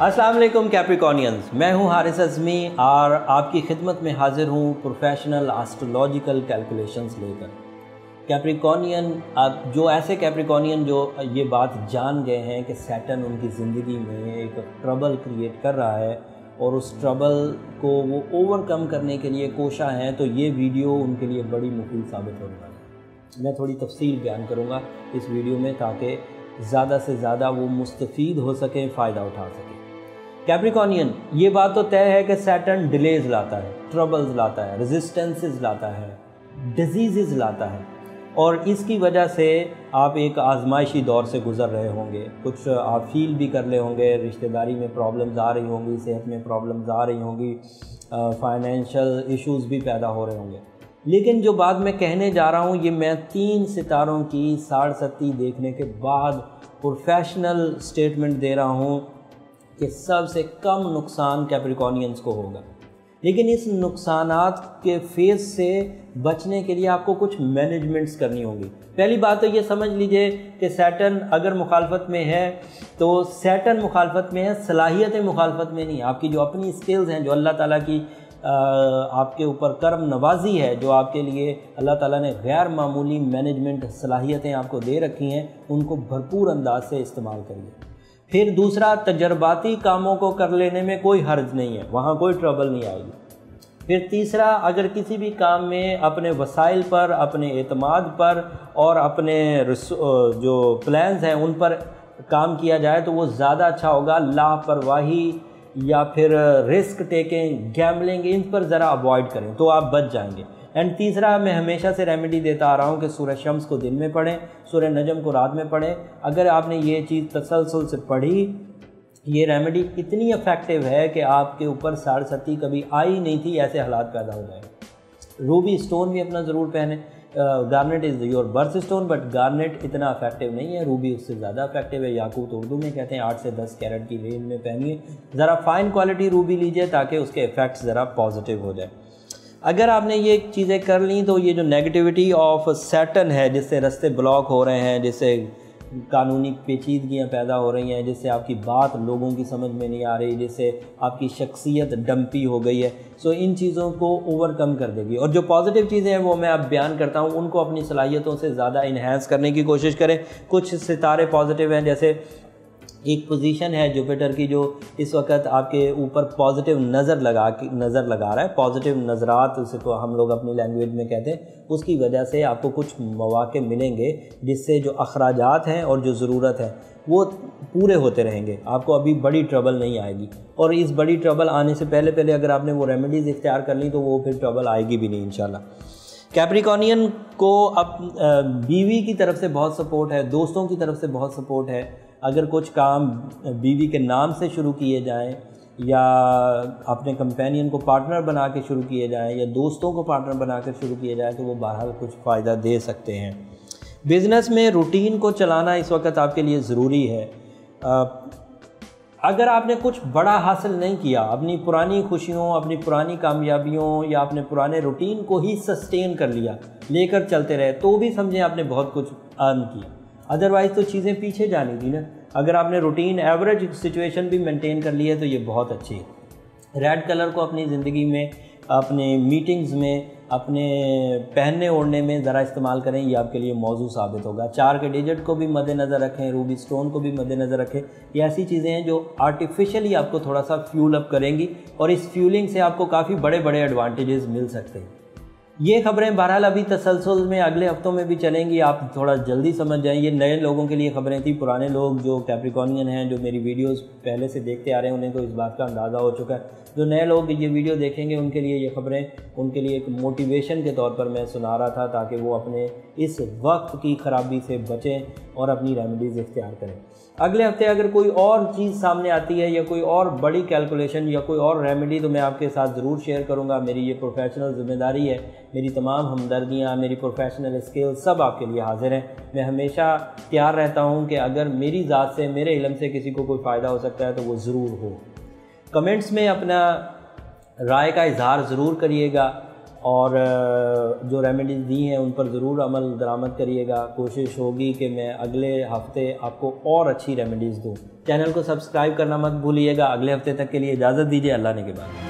अस्सलाम वालेकुम कैप्रिकॉनियंस, मैं हूं हारिस अज़मी और आपकी खिदमत में हाज़िर हूं प्रोफेशनल एस्ट्रोलॉजिकल कैलकुलेशंस लेकर। कैप्रिकॉनियन, आप जो ऐसे कैप्रिकॉनियन जो ये बात जान गए हैं कि सैटर्न उनकी ज़िंदगी में एक ट्रबल क्रिएट कर रहा है और उस ट्रबल को वो ओवरकम करने के लिए कोशा हैं, तो ये वीडियो उनके लिए बड़ी मुफीद साबित होने वाली है। मैं थोड़ी तफसील बयान करूँगा इस वीडियो में ताकि ज़्यादा से ज़्यादा वो मुस्तफ़ीद हो सकें, फ़ायदा उठा सकें। कैप्रिकॉनियन, ये बात तो तय है कि सैटर्न डिलेज़ लाता है, ट्रबल्स लाता है, रेजिस्टेंसेस लाता है, डिजीज़ लाता है और इसकी वजह से आप एक आजमाइशी दौर से गुज़र रहे होंगे। कुछ आप फील भी कर रहे होंगे, रिश्तेदारी में प्रॉब्लम्स आ रही होंगी, सेहत में प्रॉब्लम्स आ रही होंगी, फाइनेंशियल इश्यूज़ भी पैदा हो रहे होंगे। लेकिन जो बात मैं कहने जा रहा हूँ ये मैं 3 सितारों की साड़सती देखने के बाद प्रोफेशनल स्टेटमेंट दे रहा हूँ कि सबसे कम नुकसान कैप्रिकॉनियंस को होगा। लेकिन इस नुकसानात के फेज़ से बचने के लिए आपको कुछ मैनेजमेंट्स करनी होंगी। पहली बात तो ये समझ लीजिए कि सैटर्न अगर मुखालफत में है तो सैटर्न मुखालफत में है, सलाहियतें मुखालफत में नहीं। आपकी जो अपनी स्किल्स हैं, जो अल्लाह ताला की आपके ऊपर करम नवाजी है, जो आपके लिए अल्लाह ताला ने गैर मामूली मैनेजमेंट सलाहियतें आपको दे रखी हैं, उनको भरपूर अंदाज से इस्तेमाल करिए। फिर दूसरा, तजर्बाती कामों को कर लेने में कोई हर्ज नहीं है, वहाँ कोई ट्रबल नहीं आएगी। फिर तीसरा, अगर किसी भी काम में अपने वसाइल पर, अपने एतमाद पर और अपने जो प्लान्स हैं उन पर काम किया जाए तो वो ज़्यादा अच्छा होगा। लापरवाही या फिर रिस्क टेकिंग, गैम्बलिंग, इन पर ज़रा अवॉइड करें तो आप बच जाएंगे। एंड तीसरा, मैं हमेशा से रेमेडी देता आ रहा हूँ कि सूरह शम्स को दिन में पढ़ें, सूरह नजम को रात में पढ़ें। अगर आपने ये चीज़ तसलसल से पढ़ी, ये रेमेडी इतनी इफ़ेक्टिव है कि आपके ऊपर साड़सती कभी आई नहीं थी, ऐसे हालात पैदा हो जाएंगे। रूबी स्टोन भी अपना ज़रूर पहने। Garnet is your birth stone, but garnet इतना इफेक्टिव नहीं है, रूबी उससे ज़्यादा इफेक्टिव है। याकूत उर्दू में कहते हैं 8 से 10 कैरेट की रेंज में पहनिए। ज़रा फाइन क्वालिटी रूबी लीजिए ताकि उसके इफ़ेक्ट्स ज़रा पॉजिटिव हो जाए। अगर आपने ये चीज़ें कर ली तो ये जो नेगेटिविटी ऑफ सैटर्न है, जिससे रास्ते ब्लॉक हो रहे हैं, जिससे कानूनी पेचीदगियाँ पैदा हो रही हैं, जिससे आपकी बात लोगों की समझ में नहीं आ रही, जिससे आपकी शख्सियत डंपी हो गई है, सो इन चीज़ों को ओवरकम कर देगी। और जो पॉजिटिव चीज़ें हैं वो मैं अब बयान करता हूँ, उनको अपनी सलाहियतों से ज़्यादा इन्हेंस करने की कोशिश करें। कुछ सितारे पॉजिटिव हैं, जैसे एक पोजीशन है जुपिटर की जो इस वक्त आपके ऊपर पॉजिटिव नज़र लगा रहा है। पॉजिटिव नज़रात उसे तो हम लोग अपनी लैंग्वेज में कहते हैं। उसकी वजह से आपको कुछ मौके मिलेंगे जिससे जो अखराजात हैं और जो ज़रूरत है वो पूरे होते रहेंगे। आपको अभी बड़ी ट्रबल नहीं आएगी और इस बड़ी ट्रबल आने से पहले अगर आपने वो रेमेडीज़ इख्तियार कर ली तो वो फिर ट्रबल आएगी भी नहीं इंशाल्लाह। कैप्रिकॉनियन को अब बीवी की तरफ से बहुत सपोर्ट है, दोस्तों की तरफ से बहुत सपोर्ट है। अगर कुछ काम बीवी के नाम से शुरू किए जाएं या अपने कंपेनियन को पार्टनर बना के शुरू किए जाएं या दोस्तों को पार्टनर बना कर शुरू किए जाएं तो वो बहरहाल कुछ फ़ायदा दे सकते हैं। बिज़नेस में रूटीन को चलाना इस वक्त आपके लिए ज़रूरी है। अगर आपने कुछ बड़ा हासिल नहीं किया, अपनी पुरानी खुशियों, अपनी पुरानी कामयाबियों या अपने पुराने रूटीन को ही सस्टेन कर लिया, लेकर चलते रहे, तो भी समझें आपने बहुत कुछ अर्न किया। अदरवाइज़ तो चीज़ें पीछे जानी थी ना। अगर आपने रूटीन एवरेज सिचुएशन भी मेंटेन कर ली है तो ये बहुत अच्छी है। रेड कलर को अपनी ज़िंदगी में, अपने मीटिंग्स में, अपने पहनने ओढ़ने में ज़रा इस्तेमाल करें, ये आपके लिए मौजू साबित होगा। 4 के डिजिट को भी मद्देनज़र रखें, रूबी स्टोन को भी मद्देनज़र रखें। ये ऐसी चीज़ें हैं जो आर्टिफिशियली आपको थोड़ा सा फ्यूल अप करेंगी और इस फ्यूलिंग से आपको काफ़ी बड़े बड़े एडवांटेजेस मिल सकते हैं। ये खबरें बहरहाल अभी तसलसल में अगले हफ्तों में भी चलेंगी, आप थोड़ा जल्दी समझ जाएं। ये नए लोगों के लिए खबरें थी। पुराने लोग जो कैप्रिकॉनियन हैं, जो मेरी वीडियोस पहले से देखते आ रहे हैं, उन्हें तो इस बात का अंदाज़ा हो चुका है। जो नए लोग ये वीडियो देखेंगे उनके लिए ये खबरें, उनके लिए एक मोटिवेशन के तौर पर मैं सुना रहा था ताकि वो अपने इस वक्त की ख़राबी से बचें और अपनी रेमेडीज़ इख्तियार करें। अगले हफ्ते अगर कोई और चीज़ सामने आती है या कोई और बड़ी कैलकुलेशन या कोई और रेमेडी तो मैं आपके साथ ज़रूर शेयर करूँगा। मेरी ये प्रोफेशनल ज़िम्मेदारी है। मेरी तमाम हमदर्दियाँ, मेरी प्रोफेशनल स्किल सब आपके लिए हाजिर हैं। मैं हमेशा तैयार रहता हूँ कि अगर मेरी ज़ात से, मेरे इल्म से किसी को कोई फ़ायदा हो सकता है तो वो ज़रूर हो। कमेंट्स में अपना राय का इजहार ज़रूर करिएगा। اور جو ریمیڈیز دی ہیں ان پر ضرور عمل درآمد کریے گا. کوشش ہوگی کہ میں اگلے ہفتے آپ کو اور اچھی ریمیڈیز دوں. چینل کو سبسکرائب کرنا مت بھولیے گا. اگلے ہفتے تک کے لیے اجازت دیجیے. اللہ نے کے بعد.